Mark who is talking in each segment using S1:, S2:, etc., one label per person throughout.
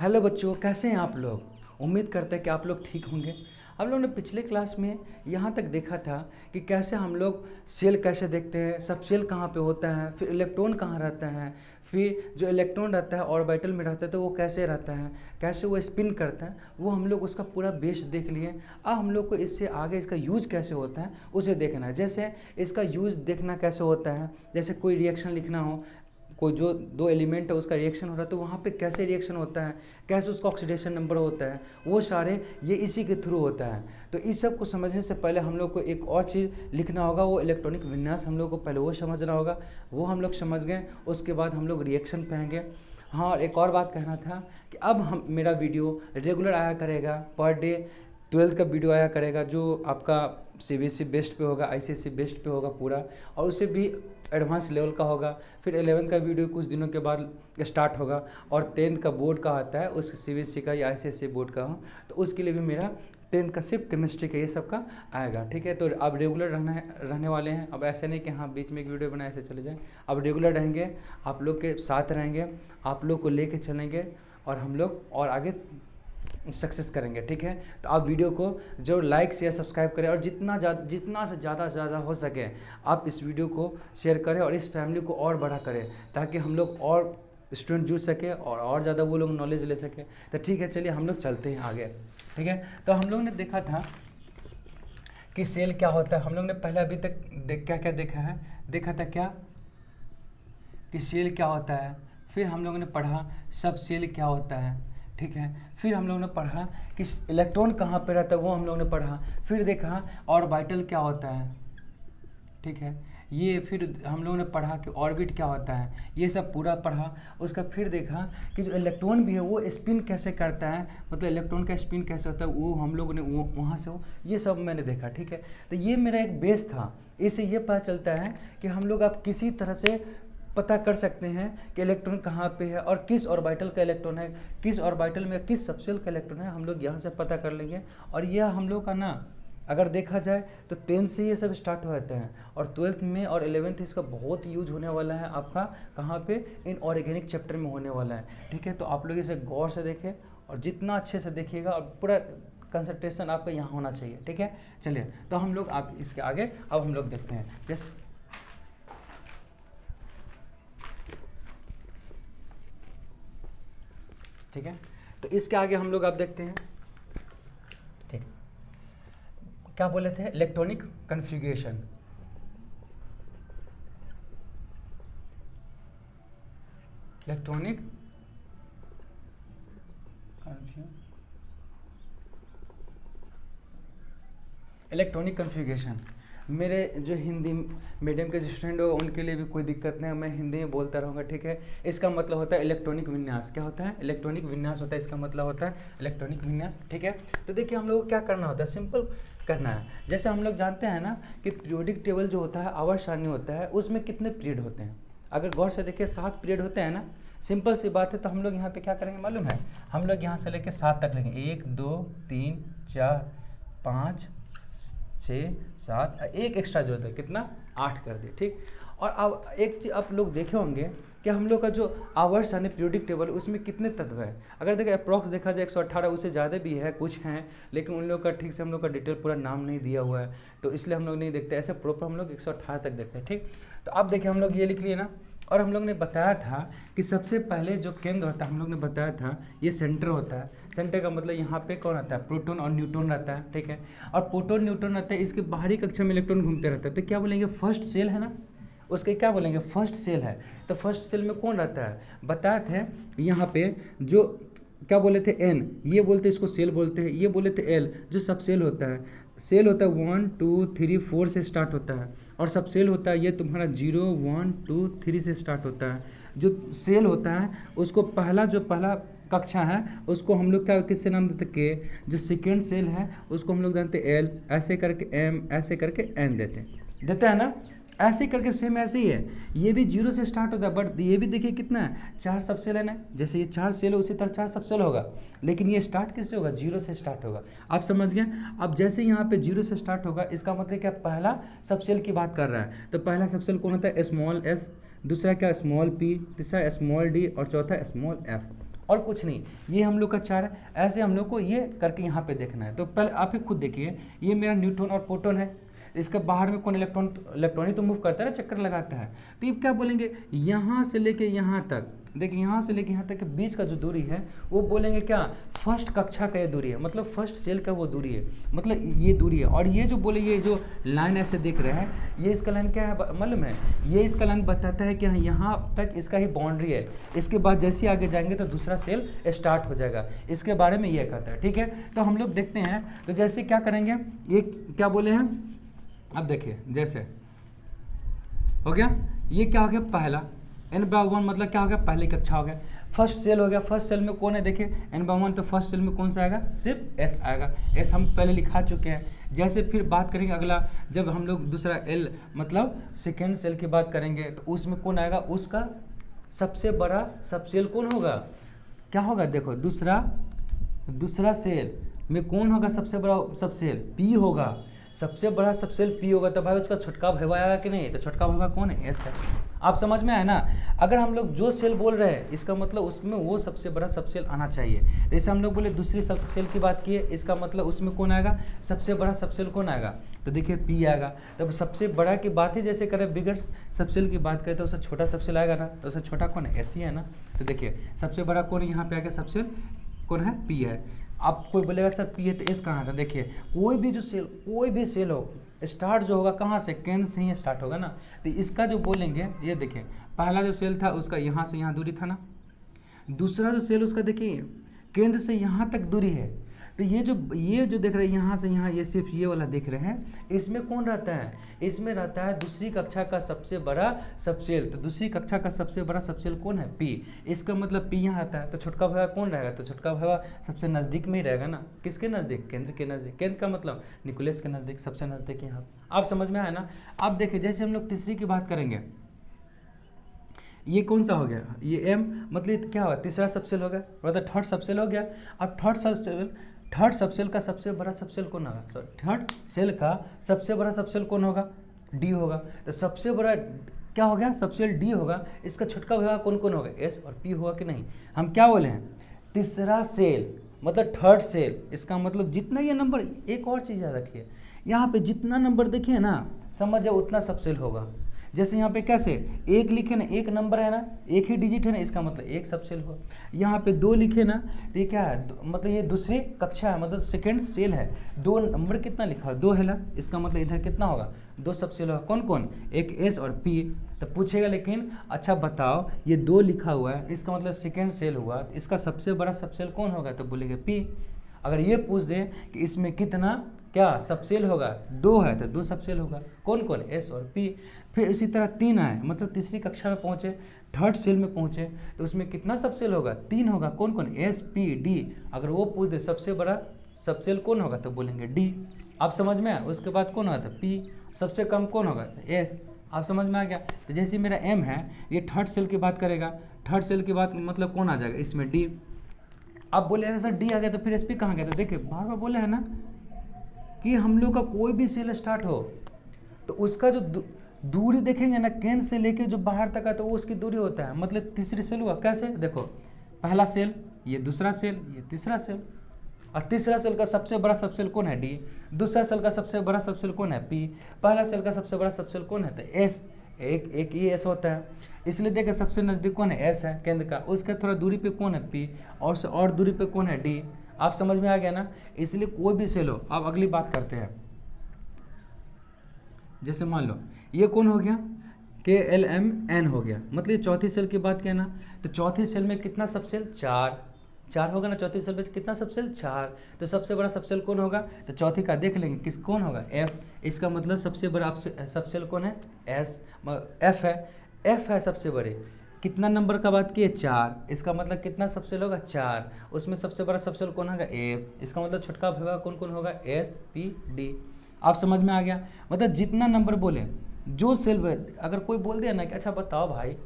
S1: Hello बच्चों, कैसे हैं आप लोग। उम्मीद करते हैं कि आप लोग ठीक होंगे। हम लोग ने पिछले क्लास में यहाँ तक देखा था कि कैसे हम लोग सेल कैसे देखते हैं, सब सेल कहाँ पे होता है, फिर इलेक्ट्रॉन कहाँ रहता है, फिर जो इलेक्ट्रॉन रहता है ऑर्बिटल में रहता है तो वो कैसे रहता है, कैसे वो स्पिन करता है, वो हम लोग उसका पूरा बेस देख लिए। अब हम लोग को इससे आगे इसका यूज कैसे होता है उसे देखना है। जैसे इसका यूज देखना कैसे होता है, जैसे कोई रिएक्शन लिखना हो, कोई जो दो एलिमेंट है उसका रिएक्शन हो रहा है तो वहाँ पे कैसे रिएक्शन होता है, कैसे उसका ऑक्सीडेशन नंबर होता है, वो सारे ये इसी के थ्रू होता है। तो इस सब को समझने से पहले हम लोग को एक और चीज़ लिखना होगा, वो इलेक्ट्रॉनिक विन्यास हम लोग को पहले वो समझना होगा। वो हम लोग समझ गए, उसके बाद हम लोग रिएक्शन पे आएंगे। हाँ, और एक और बात कहना था कि अब हम मेरा वीडियो रेगुलर आया करेगा, पर डे 12th का वीडियो आया करेगा, जो आपका CBSE बेस्ड पे होगा, ICSE बेस्ड पे होगा पूरा, और उससे भी एडवांस लेवल का होगा। फिर 11th का वीडियो कुछ दिनों के बाद स्टार्ट होगा, और 10th का बोर्ड का आता है, उस CBSE का या ICSE बोर्ड का हो तो उसके लिए भी मेरा 10th का सिर्फ केमिस्ट्री का ये सब का आएगा। ठीक है, तो अब रेगुलर रहने वाले हैं। अब ऐसे नहीं कि हाँ बीच में एक वीडियो बनाए ऐसे चले जाएँ। अब रेगुलर रहेंगे, आप लोग के साथ रहेंगे, आप लोग को लेके चलेंगे, और हम लोग और आगे सक्सेस करेंगे। ठीक है, तो आप वीडियो को जो लाइक शेयर सब्सक्राइब करें, और जितना से ज़्यादा हो सके आप इस वीडियो को शेयर करें और इस फैमिली को और बड़ा करें, ताकि हम लोग और स्टूडेंट जुड़ सके और ज़्यादा वो लोग नॉलेज ले सके। तो ठीक है, चलिए हम लोग चलते हैं आगे। ठीक है, तो हम लोग ने देखा था कि सेल क्या होता है। हम लोग ने पहले अभी तक क्या क्या देखा था क्या कि सेल क्या होता है। फिर हम लोगों ने पढ़ा सब सेल क्या होता है। ठीक है, फिर हम लोगों ने पढ़ा कि इलेक्ट्रॉन कहाँ पे रहता है, वो हम लोगों ने पढ़ा। फिर देखा ऑर्बिटल क्या होता है। ठीक है, ये फिर हम लोगों ने पढ़ा कि ऑर्बिट क्या होता है, ये सब पूरा पढ़ा। उसका फिर देखा कि जो इलेक्ट्रॉन भी है वो स्पिन कैसे करता है, मतलब इलेक्ट्रॉन का स्पिन कैसे होता है, वो हम लोगों ने वहाँ से ये सब मैंने देखा। ठीक है, तो ये मेरा एक बेस था। इससे ये पता चलता है कि हम लोग आप किसी तरह से पता कर सकते हैं कि इलेक्ट्रॉन कहाँ पे है और किस ऑर्बिटल का इलेक्ट्रॉन है, किस ऑर्बिटल में किस सबसेल का इलेक्ट्रॉन है, हम लोग यहाँ से पता कर लेंगे। और यह हम लोग का ना, अगर देखा जाए तो 10th से ये सब स्टार्ट हो जाते हैं, और 12th में और 11th इसका बहुत यूज होने वाला है आपका कहाँ पे, इन ऑर्गेनिक चैप्टर में होने वाला है। ठीक है, तो आप लोग इसे गौर से देखें और जितना अच्छे से देखिएगा, और पूरा कंसंट्रेशन आपका यहाँ होना चाहिए। ठीक है, चलिए तो हम लोग आप इसके आगे अब हम लोग देखते हैं। जैसे ठीक है, तो इसके आगे हम लोग अब देखते हैं। ठीक, क्या बोले थे, इलेक्ट्रॉनिक कन्फिग्रेशन। इलेक्ट्रॉनिक कन्फिग्रेशन मेरे जो हिंदी मीडियम के स्टूडेंट हो उनके लिए भी कोई दिक्कत नहीं है, मैं हिंदी में बोलता रहूँगा। ठीक है, इसका मतलब होता है इलेक्ट्रॉनिक विन्यास। क्या होता है, इलेक्ट्रॉनिक विन्यास होता है, इसका मतलब होता है इलेक्ट्रॉनिक विन्यास। ठीक है, तो देखिए हम लोग को क्या करना होता है, सिंपल करना है। जैसे हम लोग जानते हैं ना कि पीरियोडिक टेबल जो होता है, आवर्त सारणी होता है, उसमें कितने पीरियड होते हैं। अगर गौर से देखिए 7 पीरियड होते हैं ना, सिंपल सी बात है। तो हम लोग यहाँ पे क्या करेंगे मालूम है, हम लोग यहाँ से लेके 7 तक लेंगे, 1 2 3 4 5 6 7, एक एक्स्ट्रा जोड़ दे, कितना 8 कर दिए। ठीक, और अब एक चीज़ आप लोग देखे होंगे कि हम लोग का जो आवर्स यानी पीरियोडिक टेबल उसमें कितने तत्व है। अगर देखिए अप्रॉक्स देखा जाए 118, उससे ज़्यादा भी है, कुछ हैं, लेकिन उन लोग का ठीक से हम लोग का डिटेल पूरा नाम नहीं दिया हुआ है, तो इसलिए हम लोग नहीं देखते। ऐसे प्रॉपर हम लोग 118 तक देखते हैं। ठीक, तो अब देखिए हम लोग ये लिख लिए ना, और हम लोग ने बताया था कि सबसे पहले जो केंद्र होता है, हम लोग ने बताया था ये सेंटर होता है। सेंटर का मतलब यहाँ पे कौन रहता है, प्रोटॉन और न्यूट्रॉन रहता है। ठीक है, और प्रोटॉन न्यूट्रॉन रहता है, इसके बाहरी कक्षा में इलेक्ट्रॉन घूमते रहता है। तो क्या बोलेंगे, फर्स्ट सेल है ना, उसके क्या बोलेंगे, फर्स्ट सेल है। तो फर्स्ट सेल में कौन रहता है, बताए थे यहाँ पे, जो क्या बोले थे एन, ये बोलते इसको सेल बोलते हैं, ये बोले थे एल जो सब सेल होता है। सेल होता है 1 2 3 4 से स्टार्ट होता है, और सब सेल होता है ये तुम्हारा 0 1 2 3 से स्टार्ट होता है। जो सेल होता है उसको पहला कक्षा है उसको हम लोग क्या किससे नाम देते, के। जो सेकेंड सेल है उसको हम लोग जानते एल, ऐसे करके एम, ऐसे करके एन देते हैं ना। ऐसे करके सेम ऐसे ही है, ये भी 0 से स्टार्ट होता है, बट ये भी देखिए कितना है, 4 सबसेल है ना। जैसे ये 4 सेल है उसी तरह 4 सबसेल होगा, लेकिन ये स्टार्ट किससे होगा, 0 से स्टार्ट होगा। आप समझ गए। अब जैसे यहाँ पे 0 से स्टार्ट होगा, इसका मतलब क्या, पहला सबसेल की बात कर रहा है। तो पहला सबसेल कौन होता है, स्मॉल एस, दूसरा क्या स्मॉल पी, तीसरा स्मॉल डी, और चौथा स्मॉल एफ। और कुछ नहीं, ये हम लोग का 4 है। ऐसे हम लोग को ये करके यहाँ पे देखना है। तो पहले आप ही खुद देखिए, ये मेरा न्यूट्रॉन और प्रोटॉन है, इसके बाहर में कौन इलेक्ट्रॉन ही तो मूव करता है ना, चक्कर लगाता है। तो ये क्या बोलेंगे, यहाँ से लेके यहाँ तक, देखिए यहाँ से लेके यहाँ तक के बीच का जो दूरी है वो बोलेंगे क्या, फर्स्ट कक्षा का ये दूरी है, मतलब फर्स्ट सेल का वो दूरी है, मतलब ये दूरी है। और ये जो बोले, ये जो लाइन ऐसे देख रहे हैं, ये इसका लाइन क्या है मालूम है, ये इसका लाइन बताता है कि हाँ यहाँ तक इसका ही बाउंड्री है, इसके बाद जैसे ही आगे जाएंगे तो दूसरा सेल स्टार्ट हो जाएगा, इसके बारे में ये कहता है। ठीक है, तो हम लोग देखते हैं। तो जैसे क्या करेंगे, ये क्या बोले हैं, अब देखिए जैसे हो गया, ये क्या हो गया, पहला n/1 मतलब क्या हो गया, पहली कक्षा हो गया। फर्स्ट सेल हो गया, फर्स्ट सेल में कौन है, देखिए n/1, तो फर्स्ट सेल में कौन सा आएगा, सिर्फ s आएगा, s हम पहले लिखा चुके हैं। जैसे फिर बात करेंगे अगला, जब हम लोग दूसरा l मतलब सेकेंड सेल की बात करेंगे तो उसमें कौन आएगा, उसका सबसे बड़ा सब सेल कौन होगा, क्या होगा, देखो दूसरा सेल में कौन होगा, सबसे बड़ा सब सेल p होगा, सबसे बड़ा सब सेल p होगा। तो भाई उसका छोटका भैया आएगा कि नहीं, तो छोटका भैया कौन है, s है। आप समझ में आया ना, अगर हम लोग जो सेल बोल रहे हैं इसका मतलब उसमें वो सबसे बड़ा सब सेल आना चाहिए। जैसे हम लोग बोले दूसरी सब सेल की बात किए, इसका मतलब उसमें कौन आएगा, सबसे बड़ा सब सेल कौन आएगा, तो देखिए p आएगा। तब सबसे बड़ा की बात ही जैसे करें, बिगर सब सेल की बात करें तो उससे छोटा सब सेल आएगा ना, तो उससे छोटा कौन है, s ही है ना। तो देखिए सबसे बड़ा कौन यहाँ पे आएगा, सब सेल कौन है, p है। आप कोई बोलेगा सर p है तो s कहाँ था, देखिए कोई भी सेल हो, स्टार्ट जो होगा कहाँ से, केंद्र से ही स्टार्ट होगा ना। तो इसका जो बोलेंगे, ये देखिए पहला जो सेल था उसका यहाँ से यहाँ दूरी था ना, दूसरा जो सेल उसका देखिए केंद्र से यहाँ तक दूरी है। तो ये जो देख रहे हैं यहाँ से यहाँ, ये सिर्फ ये वाला देख रहे हैं, इसमें कौन रहता है, इसमें रहता है दूसरी कक्षा का सबसे बड़ा सब सेल। तो दूसरी कक्षा का सबसे बड़ा सब सेल कौन है, p। इसका मतलब p यहाँ आता है, तो छोटका भैया कौन रहेगा, तो छोटका भैया सबसे नज़दीक में ही रहेगा ना, किसके नज़दीक, केंद्र के नज़दीक। केंद्र का मतलब न्यूक्लियस के नज़दीक, सबसे नज़दीक यहाँ। आप समझ में आया ना। अब देखिए जैसे हम लोग तीसरी की बात करेंगे, ये कौन सा हो गया, ये m, मतलब क्या होगा, तीसरा सबसेल हो गया, मतलब थर्ड सबसेल हो गया। अब थर्ड सबसेल का सबसे बड़ा सबसेल कौन होगा, थर्ड सेल का सबसे बड़ा सबसेल कौन होगा, d होगा। तो सबसे बड़ा क्या हो गया, सबसेल d होगा। इसका छोटका भैया कौन कौन होगा, s और p होगा कि नहीं। हम क्या बोले हैं, तीसरा सेल मतलब थर्ड सेल, इसका मतलब जितना ये नंबर, एक और चीज़ याद रखिए, यहाँ पे जितना नंबर देखिए ना, समझ जाओ उतना सबसेल होगा। जैसे यहाँ पे कैसे एक लिखे ना, एक नंबर है ना, एक ही डिजिट है ना, इसका मतलब एक सब सेल हुआ। यहाँ पे 2 लिखे ना, तो ये क्या है, मतलब ये दूसरी कक्षा है, मतलब सेकंड सेल है। 2 नंबर कितना लिखा है, 2 है ना, इसका मतलब इधर कितना होगा, 2 सब सेल होगा। कौन कौन, एक s और p। तो पूछेगा लेकिन अच्छा बताओ ये 2 लिखा हुआ है, इसका मतलब सेकेंड सेल हुआ, तो इसका सबसे बड़ा सब सेल कौन होगा, तो बोलेंगे p। अगर ये पूछ दे कि इसमें कितना क्या सबसेल होगा, 2 है तो 2 सबसेल होगा। कौन कौन, s और p। फिर इसी तरह 3 आए, मतलब तीसरी कक्षा में पहुंचे, थर्ड सेल में पहुंचे, तो उसमें कितना सबसेल होगा, 3 होगा। कौन कौन, s p d। अगर वो पूछ दे सबसे बड़ा सबसेल कौन होगा, तो बोलेंगे d। आप समझ में आया। उसके बाद कौन होगा, p। सबसे कम कौन होगा, s। आप समझ में आ गया। तो जैसे मेरा m है, ये थर्ड सेल की बात करेगा, थर्ड सेल की बात मतलब कौन आ जाएगा, इसमें d। अब बोले सर d आ गया तो फिर sp कहाँ गया, तो देखिए बार बार बोले है ना कि हम लोग का कोई भी सेल स्टार्ट हो तो उसका जो दूरी देखेंगे ना, केंद्र से लेके जो बाहर तक है तो वो उसकी दूरी होता है। मतलब तीसरी सेल हुआ कैसे, देखो पहला सेल, ये दूसरा सेल, ये तीसरा सेल, और तीसरा सेल का सबसे बड़ा सबसेल कौन है, डी। दूसरा सेल का सबसे बड़ा सबसेल कौन है, पी। पहला सेल का सबसे बड़ा सबसेल कौन है, तो एस। एक ही एस होता है, इसलिए देखिए सबसे नज़दीक कौन है, एस है केंद्र का। उसके थोड़ा दूरी पे कौन है, पी। और दूरी पे कौन है, डी। आप समझ में आ गया ना। इसलिए कोई भी सेल हो। अब अगली बात करते हैं, जैसे मान लो ये कौन हो गया, KLMN हो गया, मतलब ये चौथी सेल की बात किया ना। तो चौथी सेल में कितना सबसेल, 4 होगा ना। चौथी सेल में कितना सबसेल, 4। तो सबसे बड़ा सबसेल कौन होगा, तो चौथी का देख लेंगे किस कौन होगा, F। इसका मतलब सबसे बड़ा सबसेल कौन है, S। F है सबसे बड़े। कितना नंबर का बात किए, 4। इसका मतलब कितना सबसेल होगा, 4। उसमें सबसे बड़ा सबसेल कौन होगा, F। इसका मतलब छोटका भैया कौन कौन होगा, S P D। आप समझ में आ गया। मतलब जितना नंबर बोले, जो सेल अगर कोई बोल दिया ना कि अच्छा बताओ भाई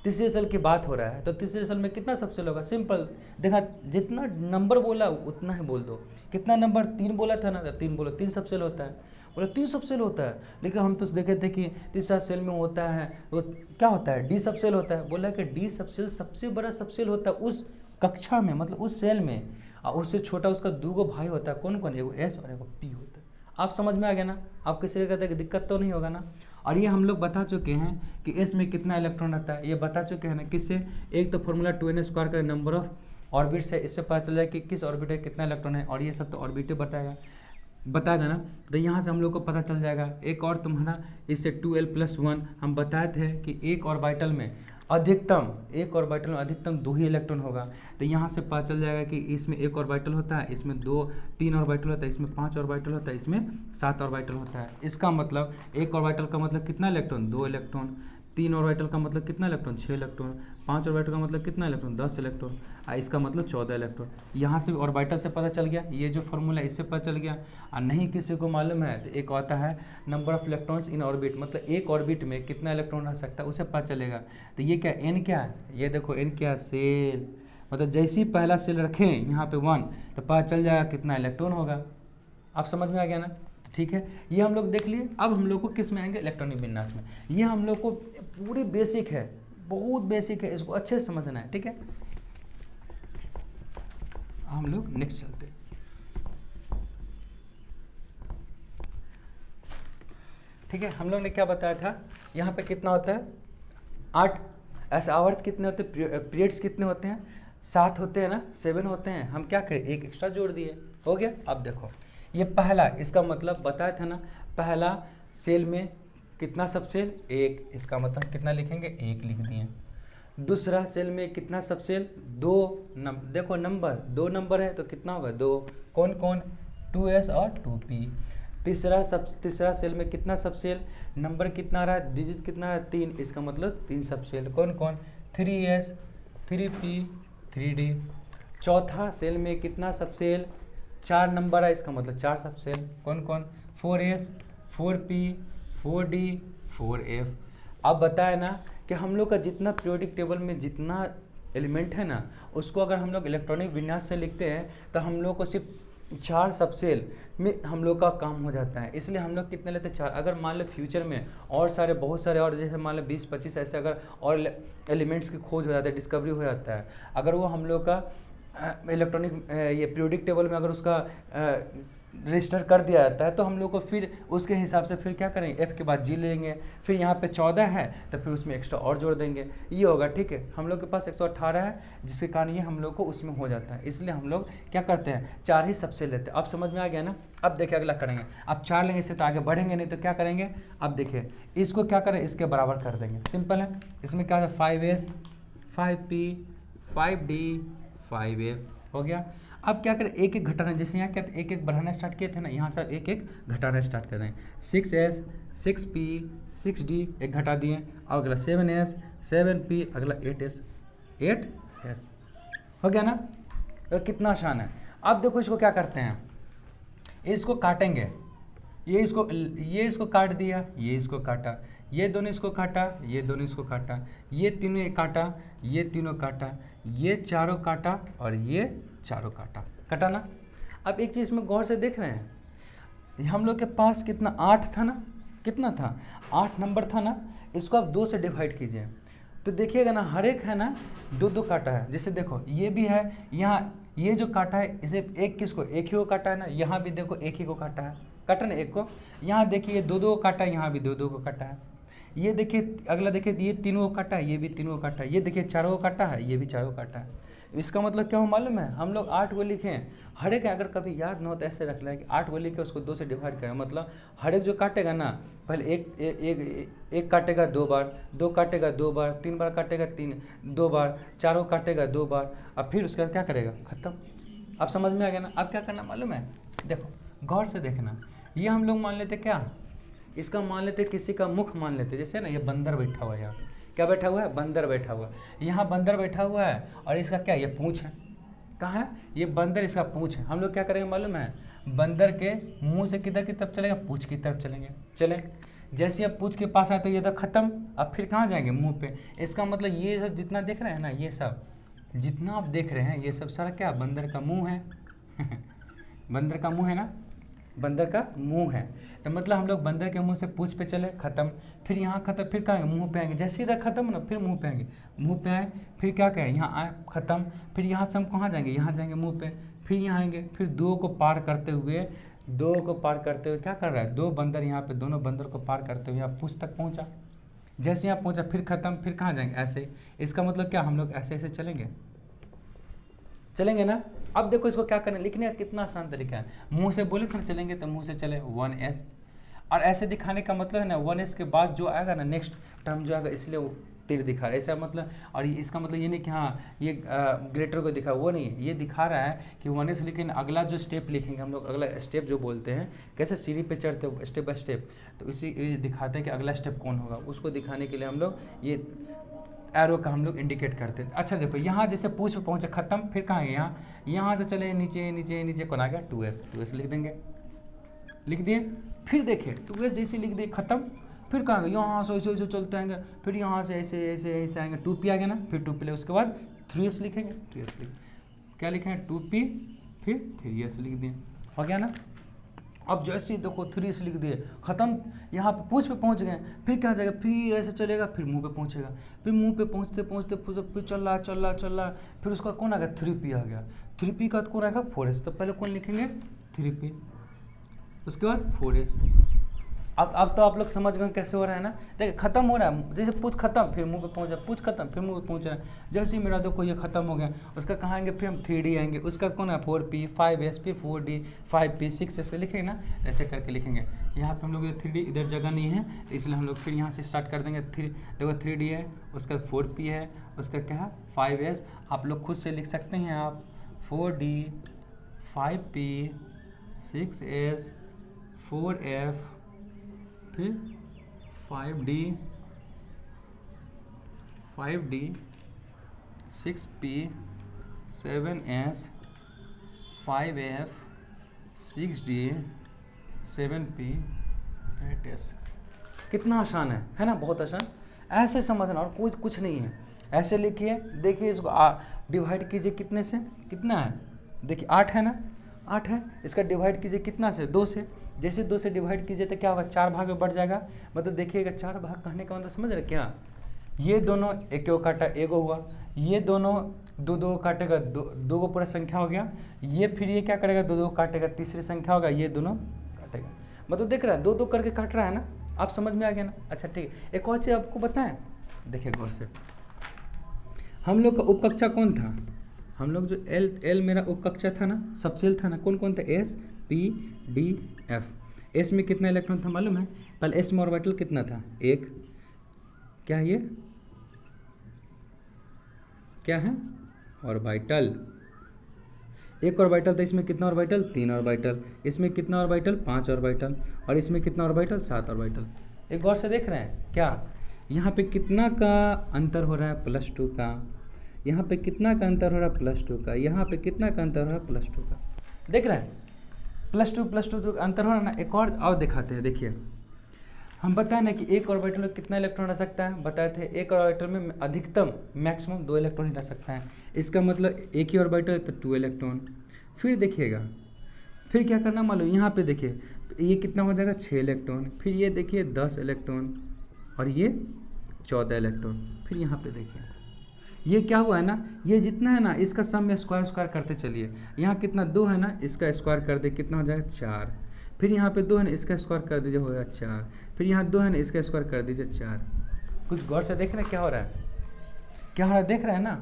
S1: तीसरे सेल की बात हो रहा है, तो तीसरे सेल में कितना सबसेल होगा, सिंपल देखा, जितना नंबर बोला उतना ही बोल दो। कितना नंबर, 3 बोला था ना, तो 3 बोलो, 3 सबसेल होता है। बोला 3 सबसेल होता है, लेकिन हम तो देखे थे कि तीसरा सेल में होता है वो क्या होता है, डी सबसेल होता है। बोला कि डी सबसेल सबसे बड़ा सबसेल होता है उस कक्षा में मतलब उस सेल में, और उससे छोटा उसका 2 भाई होता है, कौन कौन, एगो एस और एगो पी होता है। आप समझ में आ गया ना, आप किसी का दिक्कत तो नहीं होगा ना। और ये हम लोग बता चुके हैं कि एस में कितना इलेक्ट्रॉन रहता है, ये बता चुके हैं ना किससे, एक तो फॉर्मूला 2n² का नंबर ऑफ ऑर्बिट्स है, इससे पता चल जाए कि किस ऑर्बिट में कितना इलेक्ट्रॉन है, और ये सब तो ऑर्बिट बताएगा ना। तो यहाँ से हम लोग को पता चल जाएगा। एक और तुम्हारा इससे 2l+1 हम बताए थे कि एक ऑर्बिटल में अधिकतम 2 ही इलेक्ट्रॉन होगा। तो यहाँ से पता चल जाएगा कि इसमें 1 ऑर्बिटल होता है, इसमें 3 ऑर्बिटल होता है, इसमें 5 ऑर्बिटल होता है, इसमें 7 ऑर्बिटल होता है। इसका मतलब एक ऑर्बिटल का मतलब कितना इलेक्ट्रॉन, 2 इलेक्ट्रॉन। 3 ऑर्बिटल का मतलब कितना इलेक्ट्रॉन, 6 इलेक्ट्रॉन। 5 ऑर्बिटल का मतलब कितना इलेक्ट्रॉन, 10 इलेक्ट्रॉन। इसका मतलब 14 इलेक्ट्रॉन। यहाँ से ऑर्बिटल से पता चल गया, ये जो फॉर्मूला इससे पता चल गया। और नहीं किसी को मालूम है तो एक आता है number of electrons in orbit, मतलब एक ऑर्बिट में कितना इलेक्ट्रॉन रह सकता है उसे पता चलेगा। तो ये क्या एन क्या है, ये देखो एन क्या, सेल, मतलब जैसे ही पहला सेल रखें यहाँ पे 1 तो पता चल जाएगा कितना इलेक्ट्रॉन होगा। आप समझ में आ गया ना, ठीक है। ये हम लोग देख लिए। अब हम लोग को किस में आएंगे, इलेक्ट्रॉनिक विन्यास में। ये हम लोग को पूरी बेसिक है, बहुत बेसिक है, इसको अच्छे से समझना है, ठीक है। हम लोग नेक्स्ट चलते हैं। ठीक है, हम लोग ने क्या बताया था, यहाँ पे कितना होता है 8, ऐसे आवर्त कितने होते हैं, पीरियड्स कितने होते हैं, 7 होते हैं ना, 7 होते हैं। हम क्या करें, एक एक्स्ट्रा जोड़ दिए, हो गया। अब देखो ये पहला, इसका मतलब बताया था ना, पहला सेल में कितना सब सेल, 1, इसका मतलब कितना लिखेंगे, 1 लिख दिए। दूसरा सेल में कितना सब सेल, 2, देखो नंबर 2 नंबर है तो कितना होगा 2, कौन कौन, 2s और 2p। तीसरा सेल में कितना सब सेल, नंबर कितना आ रहा है, डिजिट कितना आ रहा है, 3, इसका मतलब 3 सब सेल, कौन कौन, 3s, 3p, 3d। चौथा सेल में कितना सब सेल, 4 नंबर है, इसका मतलब 4 सब सेल, कौन कौन, 4s, 4p, 4d, 4f। अब बताए ना कि हम लोग का जितना पीरियोडिक टेबल में जितना एलिमेंट है ना, उसको अगर हम लोग इलेक्ट्रॉनिक विन्यास से लिखते हैं तो हम लोग को सिर्फ 4 सबसेल में हम लोग का काम हो जाता है। इसलिए हम लोग कितने लेते हैं, 4। अगर मान लो फ्यूचर में और सारे बहुत सारे और जैसे मान लो 20-25 ऐसे अगर और एलिमेंट्स की खोज हो जाता है, डिस्कवरी हो जाता है, अगर वो हम लोग का इलेक्ट्रॉनिक ये पीरियोडिक टेबल में अगर उसका रजिस्टर कर दिया जाता है तो हम लोग को फिर उसके हिसाब से फिर क्या करेंगे, F के बाद G लेंगे, फिर यहाँ पे 14 है तो फिर उसमें एक्स्ट्रा और जोड़ देंगे, ये होगा, ठीक है। हम लोग के पास 118 है जिसके कारण ये हम लोग को उसमें हो जाता है। इसलिए हम लोग क्या करते हैं, 4 ही सबसे लेते हैं। अब समझ में आ गया ना। अब देखिए अगला करेंगे, अब 4 लेंगे इससे तो आगे बढ़ेंगे नहीं, तो क्या करेंगे, अब देखिए इसको क्या करें, इसके बराबर कर देंगे, सिंपल है। इसमें क्या है, 5s, 5p, 5d, 5f हो गया। अब क्या करें, एक एक घटाना, जैसे यहाँ क्या एक एक बढ़ाना स्टार्ट किए थे ना, यहाँ से एक एक घटाना स्टार्ट कर दें। 6s, 6p, 6d एक घटा दिए, और अगला 7s, 7p, अगला 8s, 8s हो गया ना। तो कितना आसान है। अब देखो इसको क्या करते हैं, इसको काटेंगे, ये इसको काट दिया, ये इसको काटा, ये दोनों इसको काटा, ये दोनों इसको काटा, ये तीनों काटा, ये तीनों काटा, ये चारों काटा, और ये चारों काटा, काटा ना। अब एक चीज़ में गौर से देख रहे हैं, हम लोग के पास कितना 8 था ना, कितना था 8 नंबर था ना, इसको आप 2 से डिवाइड कीजिए तो देखिएगा ना, हर एक है ना 2-2 काटा है। जैसे देखो ये भी है, यहाँ ये जो काटा है इसे एक किसको, एक ही को काटा है ना, यहाँ भी देखो एक ही को काटा है, काटा ना एक को, यहाँ देखिए 2-2 को काटा है, यहाँ भी 2-2 को काटा है। ये देखिए अगला देखिए, ये तीनों को काटा है, ये भी तीनों को काटा है, ये देखिए चारों को काटा है, ये भी चारों को काटा है। इसका मतलब क्या हो मालूम है, हम लोग 8 को लिखे हैं, हर एक अगर कभी याद ना हो तो ऐसे रख लें कि 8 को लिखे उसको 2 से डिवाइड करें, मतलब हर एक जो काटेगा ना, पहले एक काटेगा 2 बार, 2 काटेगा 2 बार, 3 बार काटेगा 2 बार, चारों काटेगा 2 बार, अब फिर उसके बाद क्या करेगा, खत्म। अब समझ में आ गया ना। अब क्या करना मालूम है, देखो गौर से देखना, ये हम लोग मान लेते क्या, इसका मान लेते किसी का मुख मान लेते, जैसे ना ये बंदर बैठा हुआ है, यहाँ क्या बैठा हुआ है, बंदर बैठा हुआ है, यहाँ बंदर बैठा हुआ है, और इसका क्या, ये पूंछ है, कहाँ है ये बंदर, इसका पूंछ है। हम लोग क्या करेंगे मालूम है, बंदर के मुंह से किधर की तरफ चलेगा, पूंछ की तरफ चलेंगे, चलें। जैसे अब पूंछ के पास आए तो ये तो खत्म, अब फिर कहाँ जाएंगे, मुंह पे। इसका मतलब ये सब जितना देख रहे हैं ना, ये सब जितना आप देख रहे हैं ये सब सारा क्या, बंदर का मुंह है बंदर का मुंह है ना, बंदर का मुंह है, तो मतलब हम लोग बंदर के मुंह से पूंछ पे चले, खत्म। फिर यहाँ खत्म, फिर कहाँ मुंह पे आएंगे, जैसे इधर खत्म ना फिर मुंह पे आएंगे, मुंह पे आए फिर क्या कहें यहाँ आए, खत्म। फिर यहाँ से हम कहाँ जाएंगे, यहाँ जाएंगे मुंह पे, फिर यहाँ आएंगे, फिर दो को पार करते हुए क्या कर रहा है, दो बंदर यहाँ पे, दोनों बंदर को पार करते हुए यहाँ पूंछ तक पहुँचा। जैसे यहाँ पहुँचा फिर खत्म, फिर कहाँ जाएंगे, ऐसे। इसका मतलब क्या, हम लोग ऐसे ऐसे चलेंगे ना। अब देखो इसको क्या करना है, लिखने का कितना आसान तरीका है। मुंह से बोले तो चलेंगे, तो मुंह से चले 1s, और ऐसे दिखाने का मतलब है ना 1s के बाद जो आएगा ना नेक्स्ट टर्म जो आएगा, इसलिए वो तीर दिखा रहा है, ऐसा मतलब। और इसका मतलब ये नहीं कि हाँ ये ग्रेटर को दिखा, वो नहीं है, ये दिखा रहा है कि 1s, लेकिन अगला जो स्टेप लिखेंगे हम लोग, अगला स्टेप जो बोलते हैं, कैसे सीढ़ी पे चढ़ते हो स्टेप बाय स्टेप, तो इसी ये दिखाते हैं कि अगला स्टेप कौन होगा, उसको दिखाने के लिए हम लोग ये एरो का हम लोग इंडिकेट करते हैं। अच्छा देखो यहाँ जैसे पूछ पे पहुँचे खत्म, फिर कहाँ है, यहाँ से चले नीचे नीचे नीचे, कौन आ गया 2s लिख देंगे, लिख दिए। फिर देखिए 2s जैसे लिख दिए खत्म, फिर कहाँ गए, यहाँ से ऐसे ऐसे चलते आएंगे, फिर यहाँ से ऐसे ऐसे ऐसे आएंगे, 2p आ गया ना, फिर 2p ले, उसके बाद 3s लिखेंगे, 3s लिख, क्या लिखेंगे 2p, फिर 3s लिख दिए, हो गया ना। अब जैसे ही देखो 3s लिख दिए खत्म, यहाँ पे पूछ पे पहुँच गए, फिर क्या जाएगा, फिर ऐसे चलेगा, फिर मुंह पे पहुँचेगा, फिर मुंह पे पहुँचते पहुँचते फिर चल रहा, फिर उसका कौन आ गया 3p आ गया, 3p का कौन आएगा 4s, तो पहले कौन लिखेंगे 3p, उसके बाद 4s। अब तो आप लोग समझ गए कैसे हो रहा है ना। देखिए खत्म हो रहा है, जैसे पूछ खत्म फिर मुंह पे पहुंचा, पूछ खत्म फिर मुंह पे पहुंच रहा है। जैसे ही मेरा देखो ये खत्म हो गया, उसका कहाँ आएंगे, फिर हम 3D आएंगे, उसका कौन है 4p, 5s, फिर 4d, 5p, 6s से लिखेंगे ना, ऐसे करके लिखेंगे। यहाँ पे हम लोग 3D इधर जगह नहीं है, इसलिए हम लोग फिर यहाँ से स्टार्ट कर देंगे। देखो 3D है, उसका 4p है, उसका क्या है 5s, आप लोग खुद से लिख सकते हैं आप 4d, 5p, 6s, 4f, फिर 5d, 6p, 7s, 5f, 6d, 7p, 8s। कितना आसान है ना, बहुत आसान। ऐसे समझना, और कुछ नहीं है। ऐसे लिखिए, देखिए इसको डिवाइड कीजिए, कितने से कितना है, देखिए 8 है ना, 8 है, इसका डिवाइड कीजिए कितना से 2 से, जैसे 2 से डिवाइड कीजिए तो क्या होगा 4 भाग में बढ़ जाएगा। मतलब देखिएगा 4 भाग कहने का मतलब समझ रहे क्या, ये दोनों एक काटा एगो हुआ, ये दोनों दो काटेगा, दो को पूरा संख्या हो गया, ये फिर ये क्या करेगा 2 काटेगा, तीसरी संख्या होगा, ये दोनों काटेगा। मतलब देख रहा है 2 करके काट रहा है ना, आप समझ में आ गया ना। अच्छा ठीक है, एक और चीज़ आपको बताएं, देखिए गौर से, हम लोग का उपकक्षा कौन था, हम लोग जो एल मेरा उपकक्षा था ना, सबसेल था ना, कौन था, S, P, D, F। S में कितना इलेक्ट्रॉन था मालूम है, पहले S में ऑर्बिटल कितना था, 1, क्या है ये, क्या है ऑर्बिटल, 1 ऑर्बिटल था, इसमें कितना ऑर्बिटल 3 ऑर्बिटल, इसमें कितना ऑर्बिटल 5 ऑर्बिटल, और इसमें कितना ऑर्बिटल 7 ऑर्बिटल। एक गौर से देख रहे हैं क्या, यहाँ पे कितना का अंतर हो रहा है, +2 का, यहाँ पे कितना का अंतर हो रहा है, +2 का, यहाँ पे कितना का अंतर हो रहा है, +2 का, देख रहे हैं +2 जो अंतर हो रहा है ना। एक और दिखाते हैं, देखिए हम बताए ना कि एक ऑर्बिटल में कितना इलेक्ट्रॉन रह सकता है, बताए थे एक ऑर्बिटल में अधिकतम मैक्सिमम 2 इलेक्ट्रॉन ही रह सकता है। इसका मतलब एक ही ऑर्बिटल तो 2 इलेक्ट्रॉन। फिर देखिएगा, फिर क्या करना मालूम, यहाँ पे देखिए ये कितना हो जाएगा 6 इलेक्ट्रॉन, फिर ये देखिए 10 इलेक्ट्रॉन, और ये 14 इलेक्ट्रॉन। फिर यहाँ पे देखिए ये क्या हुआ है ना, ये जितना है ना इसका सम में स्क्वायर करते चलिए। यहाँ कितना 2 है ना, इसका स्क्वायर कर दे कितना हो जाएगा 4, फिर यहाँ पे 2 है ना, इसका स्क्वायर कर दीजिए होगा 4, फिर यहाँ 2 है ना, इसका स्क्वायर कर दीजिए 4। कुछ गौर से देख रहे हैं क्या हो रहा है, क्या हो रहा है, देख रहे हैं ना।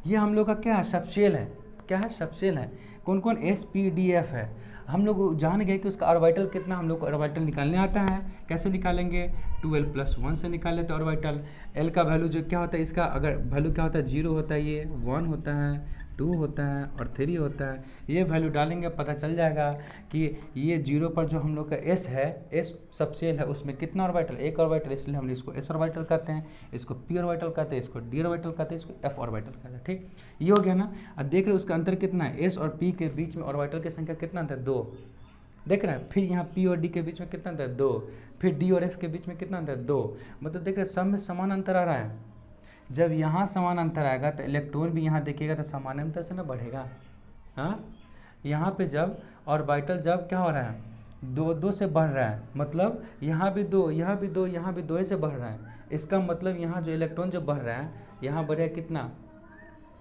S1: ये हम लोग का क्या है, सबसेल है, क्या है सबसेल है। कौन कौन SPDF है, हम लोग जान गए कि उसका ऑर्बिटल कितना, हम लोग को ऑर्बिटल निकालने आता है। कैसे निकालेंगे, 12+1 से निकाल लेते हैं ऑर्बिटल। L का वैल्यू जो क्या होता है, इसका अगर वैल्यू क्या होता है 0 होता है, ये 1 होता है, 2 होता है और 3 होता है। ये वैल्यू डालेंगे पता चल जाएगा कि ये 0 पर जो हम लोग का S है, S सबसेल है, उसमें कितना ऑर्बिटल, एक ऑर्बिटल, इसलिए हम इसको S ऑर्बिटल कहते हैं, इसको P ऑर्बिटल कहते हैं, इसको D ऑर्बिटल कहते हैं, इसको F ऑर्बिटल कहते हैं। ठीक, ये हो गया ना। अब देख रहे हो उसका अंतर कितना है, S और P के बीच में ऑर्बिटल की संख्या कितना था 2, देख रहे हैं। फिर यहाँ P और D के बीच में कितना था 2, फिर D और F के बीच में कितना था 2। मतलब देख रहे हैं सब में समान अंतर आ रहा है। जब यहाँ समान अंतर आएगा तो इलेक्ट्रॉन भी यहाँ देखिएगा तो समानांतर से ना बढ़ेगा। हाँ, यहाँ पे जब ऑर्बिटल जब क्या हो रहा है, दो दो से बढ़ रहा है, मतलब यहाँ भी दो, यहाँ भी दो, यहाँ भी दो से बढ़ रहा है। इसका मतलब यहाँ जो इलेक्ट्रॉन जो बढ़ रहा है, यहाँ बढ़ेगा कितना,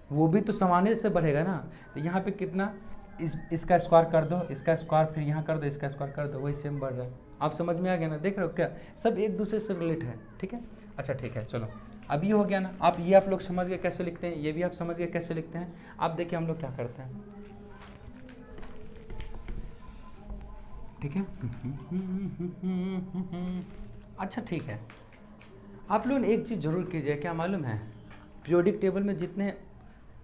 S1: वो भी तो सामान्य से बढ़ेगा ना। तो यहाँ पे कितना, इसका स्क्वायर कर दो, इसका स्क्वायर फिर यहाँ कर दो, इसका स्क्वायर कर दो, वही सेम बढ़ रहा है। आप समझ में आ गया ना, देख रहे हो क्या, सब एक दूसरे से रिलेट है। ठीक है, अच्छा ठीक है, चलो अब ये हो गया ना। आप लोग समझ गए कैसे लिखते हैं, ये भी आप समझ गए कैसे लिखते हैं। आप देखिए हम लोग क्या करते हैं, ठीक है। अच्छा ठीक है, आप लोग एक चीज़ जरूर कीजिए, क्या मालूम है, पीरियोडिक टेबल में जितने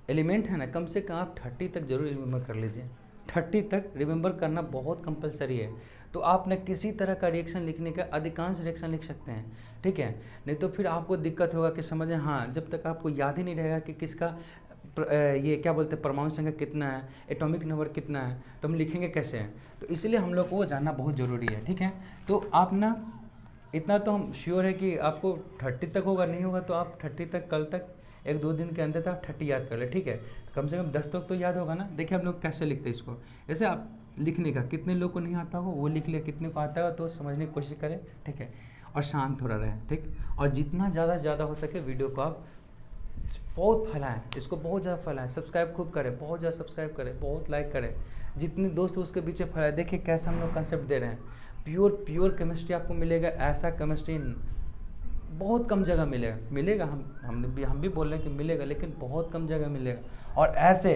S1: एलिमेंट है ना, कम से कम आप 30 तक जरूर रिमेंबर कर लीजिए। 30 तक रिमेंबर करना बहुत कंपलसरी है। तो आप न किसी तरह का रिएक्शन लिखने का अधिकांश रिएक्शन लिख सकते हैं, ठीक है। नहीं तो फिर आपको दिक्कत होगा कि समझें, हाँ, जब तक आपको याद ही नहीं रहेगा कि किसका ये क्या बोलते हैं, परमाणु संख्या कितना है, एटॉमिक नंबर कितना है, तो हम लिखेंगे कैसे हैं। तो इसलिए हम लोग को जानना बहुत ज़रूरी है, ठीक है। तो आप ना इतना तो हम श्योर है कि आपको 30 तक होगा, नहीं होगा तो आप 30 तक, कल तक 1-2 दिन के अंदर तक 30 याद कर ले, ठीक है। तो कम से कम 10 तक तो याद होगा ना। देखिए हम लोग कैसे लिखते हैं इसको, जैसे आप लिखने का, कितने लोग को नहीं आता हो वो लिख ले, कितने को आता है तो समझने की कोशिश करें, ठीक है। और शांत थोड़ा रहे, ठीक। और जितना ज़्यादा से ज़्यादा हो सके वीडियो को आप बहुत फैलाएं, इसको बहुत ज़्यादा फैलाएं, सब्सक्राइब खूब करें, बहुत ज़्यादा सब्सक्राइब करें, बहुत लाइक करें, जितने दोस्त उसके पीछे फैलाएं। देखिए कैसे हम लोग कंसेप्ट दे रहे हैं, प्योर केमिस्ट्री आपको मिलेगा। ऐसा केमिस्ट्री बहुत कम जगह मिलेगा। हम भी बोल रहे हैं कि मिलेगा, लेकिन बहुत कम जगह मिलेगा। और ऐसे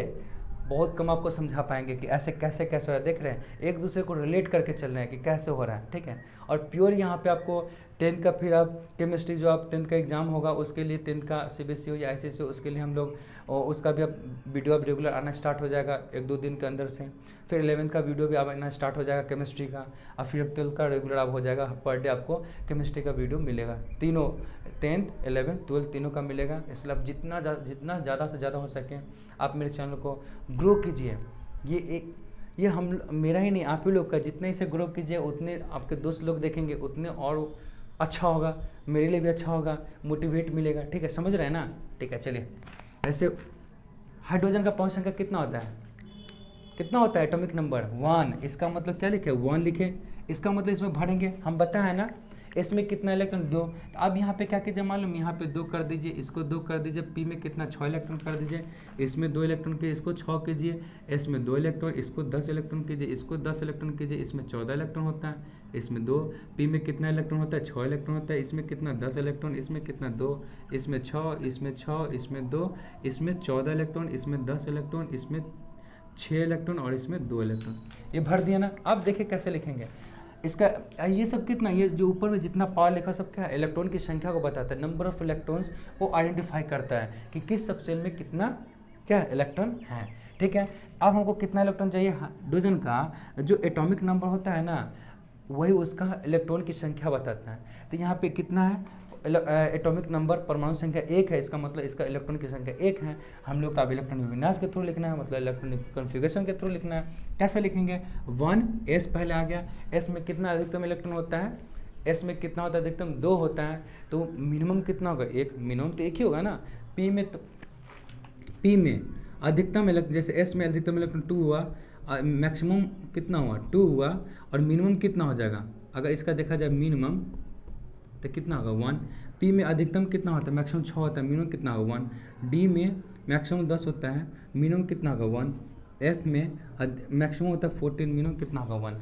S1: बहुत कम आपको समझा पाएंगे कि ऐसे कैसे कैसे हो रहा है। देख रहे हैं, एक दूसरे को रिलेट करके चल रहे हैं कि कैसे हो रहा है, ठीक है। और प्योर यहाँ पे आपको 10th का, फिर आप केमिस्ट्री जो आप 10th का एग्जाम होगा उसके लिए, 10th का CBSE हो या ICSE हो, उसके लिए हम लोग उसका भी अब वीडियो अब रेगुलर आना स्टार्ट हो जाएगा 1-2 दिन के अंदर से। फिर 11th का वीडियो भी आना स्टार्ट हो जाएगा केमिस्ट्री का। और फिर अब 12th का रेगुलर अब हो जाएगा, पर डे आपको केमिस्ट्री का वीडियो मिलेगा। तीनों 10th, 11th, 12th तीनों का मिलेगा। इसलिए आप जितना ज़्यादा से ज़्यादा हो सके आप मेरे चैनल को ग्रो कीजिए। ये हम मेरा ही नहीं, आप ही लोग का, जितने इसे ग्रो कीजिए उतने आपके दोस्त लोग देखेंगे, उतने और अच्छा होगा, मेरे लिए भी अच्छा होगा, मोटिवेट मिलेगा, ठीक है। समझ रहे हैं ना, ठीक है। चलिए, ऐसे हाइड्रोजन का परमाणु संख्या कितना होता है, कितना होता है एटॉमिक नंबर 1। इसका मतलब क्या लिखे, 1 लिखे। इसका मतलब इसमें भरेंगे, हम बताया ना, इसमें कितना इलेक्ट्रॉन, 2। तो अब यहाँ पे क्या कीजिए मालूम, यहाँ पे 2 कर दीजिए, इसको 2 कर दीजिए, पी में कितना 6 इलेक्ट्रॉन कर दीजिए, इसमें 2 इलेक्ट्रॉन कीजिए, इसको 6 कीजिए, इसमें 2 इलेक्ट्रॉन, इसको 10 इलेक्ट्रॉन कीजिए, इसको 10 इलेक्ट्रॉन कीजिए, इसमें 14 इलेक्ट्रॉन होता है, इसमें 2, पी में कितना इलेक्ट्रॉन होता है, 6 इलेक्ट्रॉन होता है, इसमें कितना 10 इलेक्ट्रॉन, इसमें कितना 2, इसमें 6, इसमें 6, इसमें 2, इसमें 14 इलेक्ट्रॉन, इसमें 10 इलेक्ट्रॉन, इसमें 6 इलेक्ट्रॉन और इसमें 2 इलेक्ट्रॉन। ये भर दिया ना। अब देखिए कैसे लिखेंगे इसका, ये सब कितना, ये जो ऊपर में जितना पावर लिखा सब क्या है, इलेक्ट्रॉन की संख्या को बताता है, नंबर ऑफ इलेक्ट्रॉन्स को आइडेंटिफाई करता है कि किस सब सेल में कितना क्या इलेक्ट्रॉन है, ठीक है। अब हमको कितना इलेक्ट्रॉन चाहिए, हाइड्रोजन का जो एटॉमिक नंबर होता है ना, वही उसका इलेक्ट्रॉन की संख्या बताता है। तो यहाँ पे कितना है, एटॉमिक नंबर परमाणु संख्या 1 है, इसका मतलब इसका इलेक्ट्रॉन की संख्या 1 है। हम लोग का अब इलेक्ट्रॉन विन्यास के थ्रू लिखना है, मतलब इलेक्ट्रॉनिक कॉन्फ़िगरेशन के थ्रू लिखना है। कैसे लिखेंगे, 1 S पहले आ गया, S में कितना अधिकतम इलेक्ट्रॉन होता है, S में कितना होता है अधिकतम, 2 होता है, तो मिनिमम कितना होगा, 1, मिनिमम तो 1 ही होगा ना। P में तो P में अधिकतम इलेक्ट्रॉन, जैसे S में अधिकतम इलेक्ट्रॉन 2 हुआ, मैक्सिमम कितना हुआ 2 हुआ, और मिनिमम कितना हो जाएगा, अगर इसका देखा जाए मिनिमम तो कितना होगा 1। पी में अधिकतम कितना होता है, मैक्सिमम 6 होता है, मिनिमम कितना होगा 1। डी में मैक्सिमम 10 होता है, मिनिमम कितना होगा 1। एफ में मैक्सिमम होता है 14, मिनिमम कितना होगा 1,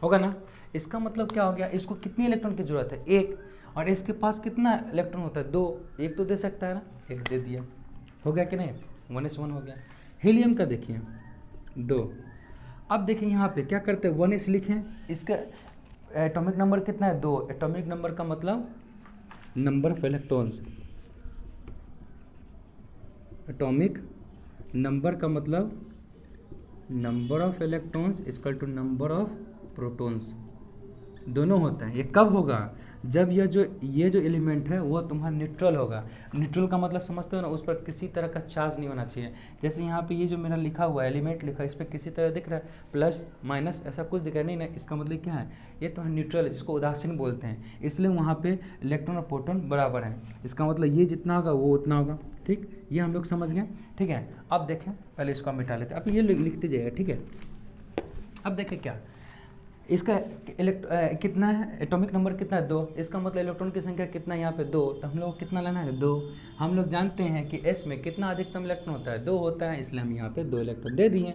S1: होगा ना। इसका मतलब क्या हो गया, इसको कितनी इलेक्ट्रॉन की जरूरत है, 1। और इसके पास कितना इलेक्ट्रॉन होता है, 2। 1 तो दे सकता है ना, 1 दे दिया, हो गया कि नहीं, 1s1 हो गया। हीलियम का देखिए 2। अब देखिए यहाँ पे क्या करते हैं, 1s लिखें, इसका एटॉमिक नंबर कितना है, 2। एटॉमिक नंबर का मतलब number of electrons, atomic number का मतलब number of electrons equal to number of protons, दोनों होता है। ये कब होगा, जब ये जो एलिमेंट है वो तुम्हारा न्यूट्रल होगा। न्यूट्रल का मतलब समझते हो ना, उस पर किसी तरह का चार्ज नहीं होना चाहिए। जैसे यहाँ पे ये जो मेरा लिखा हुआ है एलिमेंट लिखा है, इस पर किसी तरह दिख रहा है प्लस माइनस, ऐसा कुछ दिख रहा है नहीं ना, इसका मतलब क्या है, ये तो न्यूट्रल है, जिसको उदासीन बोलते हैं। इसलिए वहाँ पे इलेक्ट्रॉन और प्रोटॉन बराबर है, इसका मतलब ये जितना होगा वो उतना होगा, ठीक। ये हम लोग समझ गए, ठीक है। अब देखें, पहले इसको हम मिटा लेते हैं, अब ये लिखते जाइएगा, ठीक है। अब देखें क्या, इसका कितना है, एटॉमिक नंबर कितना है 2, इसका मतलब इलेक्ट्रॉन की संख्या कितना है यहाँ पे 2, तो हम लोग को कितना लेना है 2। हम लोग जानते हैं कि एस में कितना अधिकतम इलेक्ट्रॉन होता है 2 होता है, इसलिए हम यहाँ पे 2 इलेक्ट्रॉन दे दिए।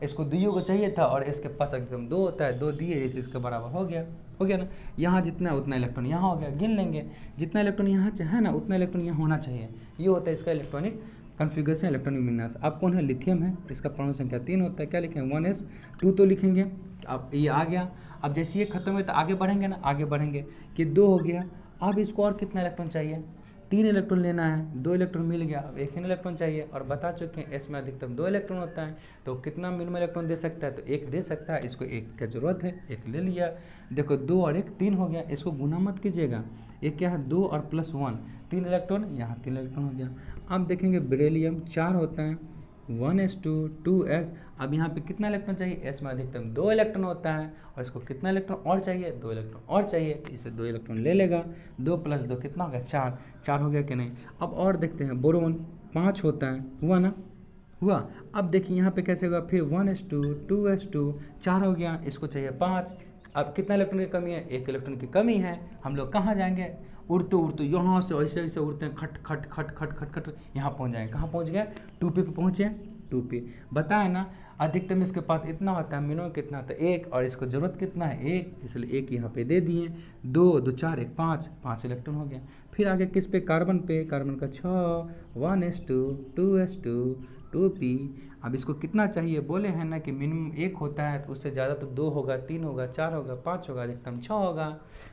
S1: इसको दुइयों को चाहिए था और इसके पास एकदम 2 होता है, 2 दिए, इस इसके बराबर हो गया ना। यहाँ जितना उतना इलेक्ट्रॉन यहाँ हो गया, गिन लेंगे जितना इलेक्ट्रॉन यहाँ है ना उतना इलेक्ट्रॉन यहाँ होना चाहिए। ये होता है इसका इलेक्ट्रॉनिक कॉन्फ़िगरेशन, इलेक्ट्रॉनिक विन्यास। अब कौन है, लिथियम है, इसका परमाणु संख्या 3 होता है। क्या लिखेंगे 1s2 तो लिखेंगे। अब ये आ गया, अब जैसे ये खत्म हुआ तो आगे बढ़ेंगे ना, आगे बढ़ेंगे कि 2 हो गया। अब इसको और कितना इलेक्ट्रॉन चाहिए, 3 इलेक्ट्रॉन लेना है, 2 इलेक्ट्रॉन मिल गया, अब 1 इलेक्ट्रॉन चाहिए। और बता चुके हैं एस में अधिकतम 2 इलेक्ट्रॉन होता है, तो कितना मिनिमम इलेक्ट्रॉन दे सकता है, तो 1 दे सकता है। इसको 1 की जरूरत है, 1 ले लिया। देखो 2 और 1 3 हो गया, इसको गुना मत कीजिएगा, ये क्या है 2 और +1 3 इलेक्ट्रॉन, यहाँ 3 इलेक्ट्रॉन हो गया। अब देखेंगे बेरिलियम 4 होता है, 1s2 2s। अब यहाँ पे कितना इलेक्ट्रॉन चाहिए, एस में अधिकतम 2 इलेक्ट्रॉन होता है, और इसको कितना इलेक्ट्रॉन और चाहिए, 2 इलेक्ट्रॉन और चाहिए, तो इसे 2 इलेक्ट्रॉन ले लेगा। 2 + 2 कितना हो गया 4, 4 हो गया कि नहीं। अब और देखते हैं, बोरोन 5 होता है, हुआ ना, हुआ। अब देखिए यहाँ पे कैसे होगा, फिर 1s2 2s2 4 हो गया, इसको चाहिए 5। अब कितना इलेक्ट्रॉन की कमी है, 1 इलेक्ट्रॉन की कमी है। हम लोग कहाँ जाएंगे, उड़ते उड़ते यहाँ से ऐसे ऐसे उड़ते हैं, खट खट खट खट खट खट यहाँ पहुँच जाएंगे। कहाँ पहुँच गए, 2p पे पहुँचे, 2p। बताए ना अधिकतम इसके पास इतना होता है, मिनिमम कितना होता है 1, और इसको जरूरत कितना है 1, इसलिए 1 यहाँ पे दे दिए। 2 2 4 1 5, 5 इलेक्ट्रॉन हो गया। फिर आगे किस पे, कार्बन पे, कार्बन का 6 1s2 2s2 2p। अब इसको कितना चाहिए, बोले हैं ना कि मिनिमम 1 होता है, तो उससे ज़्यादा तो 2 होगा, 3 होगा, 4 होगा, 5 होगा, अधिकतम 6 होगा।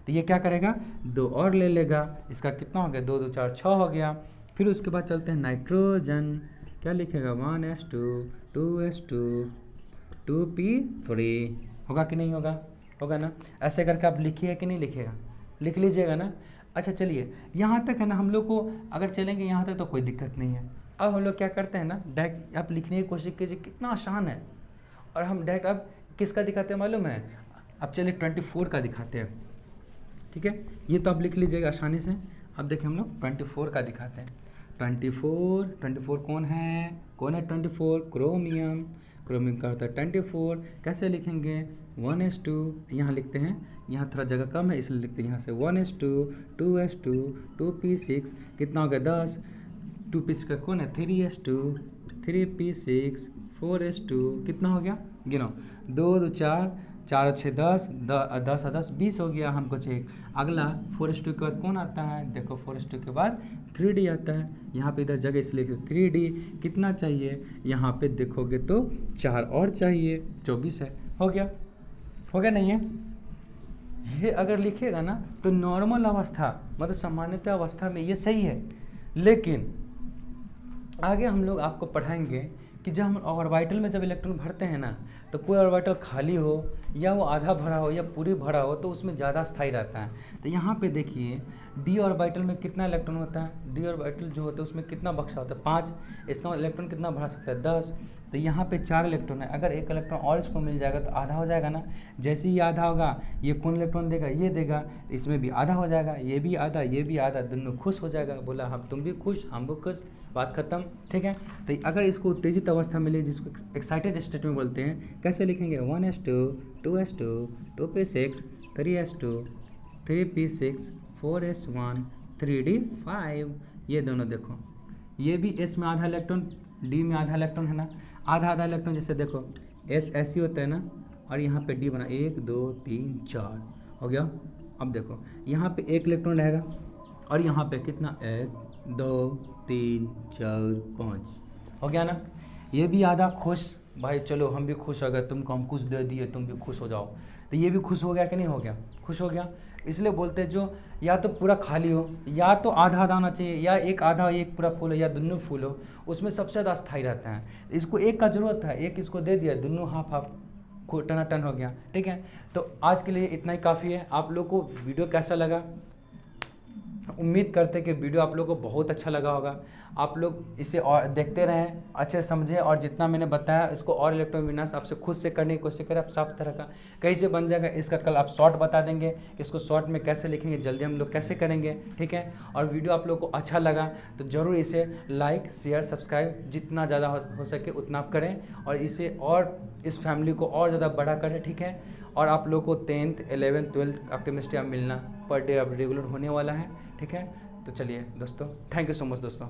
S1: तो ये क्या करेगा, 2 और ले लेगा। इसका कितना हो गया, 2 2 4 6 हो गया। फिर उसके बाद चलते हैं नाइट्रोजन, क्या लिखेगा 1s2 2s2 2p3। होगा कि नहीं होगा, होगा ना। ऐसे करके आप लिखिए कि नहीं लिखिएगा, लिख लीजिएगा ना। अच्छा चलिए, यहाँ तक है ना, हम लोग को अगर चलेंगे यहाँ तक तो कोई दिक्कत नहीं है। अब हम लोग क्या करते हैं ना, डायरेक्ट आप लिखने की कोशिश कीजिए, कितना आसान है। और हम डायरेक्ट अब किसका दिखाते हैं मालूम है, अब चलिए 24 का दिखाते हैं, ठीक है। ये तो आप लिख लीजिएगा आसानी से। अब देखिए हम लोग 24 का दिखाते हैं। 24 कौन है, कौन है 24, क्रोमियम। क्रोमियम का होता है 24। कैसे लिखेंगे, 1s2 यहाँ लिखते हैं, यहाँ थोड़ा जगह कम है इसलिए लिखते हैं यहाँ से 1s2 2s2 2p6। कितना हो गया 10। 2p6 का कौन है 3s2 3p6 4s2। कितना हो गया, गिनो 2 2 4 4 6 10 10 10 20 हो गया। हमको चाहिए अगला 4s2 के बाद कौन आता है, देखो 4s2 के बाद 3d आता है। यहाँ पे इधर जगह इसलिए 3d कितना चाहिए, यहाँ पे देखोगे तो 4 और चाहिए, 24 है। हो गया नहीं है। ये अगर लिखेगा ना तो नॉर्मल अवस्था मतलब सामान्यतः अवस्था में ये सही है, लेकिन आगे हम लोग आपको पढ़ाएंगे कि जब हम ऑर्बिटल में जब इलेक्ट्रॉन भरते हैं ना, तो कोई ऑर्बिटल खाली हो या वो आधा भरा हो या पूरी भरा हो, तो उसमें ज़्यादा स्थायी रहता है। तो यहाँ पे देखिए डी ऑर्बिटल में कितना इलेक्ट्रॉन होता है, डी ऑर्बिटल जो होता है उसमें कितना बक्सा होता है 5। इसका इलेक्ट्रॉन कितना भरा सकता है 10। तो यहाँ पे 4 इलेक्ट्रॉन है, अगर 1 इलेक्ट्रॉन और इसको मिल जाएगा तो आधा हो जाएगा ना। जैसे ही आधा होगा ये कौन इलेक्ट्रॉन देगा, ये देगा, इसमें भी आधा हो जाएगा, ये भी आधा ये भी आधा, दोनों खुश हो जाएगा। बोला हम तुम भी खुश हम भी खुश, बात खत्म, ठीक है। तो अगर इसको उत्तेजित अवस्था मिले जिसको एक्साइटेड स्टेट में बोलते हैं, कैसे लिखेंगे 1s2 2s2 2p6 3s2 3p6 4s1 3d5। ये दोनों देखो, ये भी s में आधा इलेक्ट्रॉन d में आधा इलेक्ट्रॉन है ना, आधा आधा इलेक्ट्रॉन। जैसे देखो s ऐसी होता है ना, और यहाँ पे d बना 1 2 3 4 हो गया। अब देखो यहाँ पे 1 इलेक्ट्रॉन रहेगा, और यहाँ पे कितना 1 2 3 4 5 हो गया ना। ये भी आधा खुश, भाई चलो हम भी खुश हो गए, तुमको हम कुछ दे दिए तुम भी खुश हो जाओ। तो ये भी खुश हो गया कि नहीं हो गया, खुश हो गया। इसलिए बोलते हैं जो या तो पूरा खाली हो या तो आधा आधा आना चाहिए, या एक आधा एक पूरा फुल हो या दोनों फुल हो, उसमें सबसे ज़्यादा स्थायी रहता है। इसको एक का जरूरत है, एक इसको दे दिया, दोनों हाफ हाफ टनाटन हो गया, ठीक है। तो आज के लिए इतना ही काफ़ी है। आप लोग को वीडियो कैसा लगा, उम्मीद करते हैं कि वीडियो आप लोगों को बहुत अच्छा लगा होगा। आप लोग इसे और देखते रहें, अच्छे समझें, और जितना मैंने बताया इसको और इलेक्ट्रॉन विन्यास आपसे खुद से करने की कोशिश करें। आप साफ तरह का कहीं से बन जाएगा, इसका कल आप शॉर्ट बता देंगे, इसको शॉर्ट में कैसे लिखेंगे जल्दी हम लोग कैसे करेंगे, ठीक है। और वीडियो आप लोग को अच्छा लगा तो ज़रूर इसे लाइक शेयर सब्सक्राइब जितना ज़्यादा हो सके उतना आप करें, और इसे और इस फैमिली को और ज़्यादा बड़ा करें, ठीक है। और आप लोग को 10th 11th 12th का केमिस्ट्री अब मिलना पर डे अब रेगुलर होने वाला है, ठीक है। तो चलिए दोस्तों, थैंक यू सो मच दोस्तों।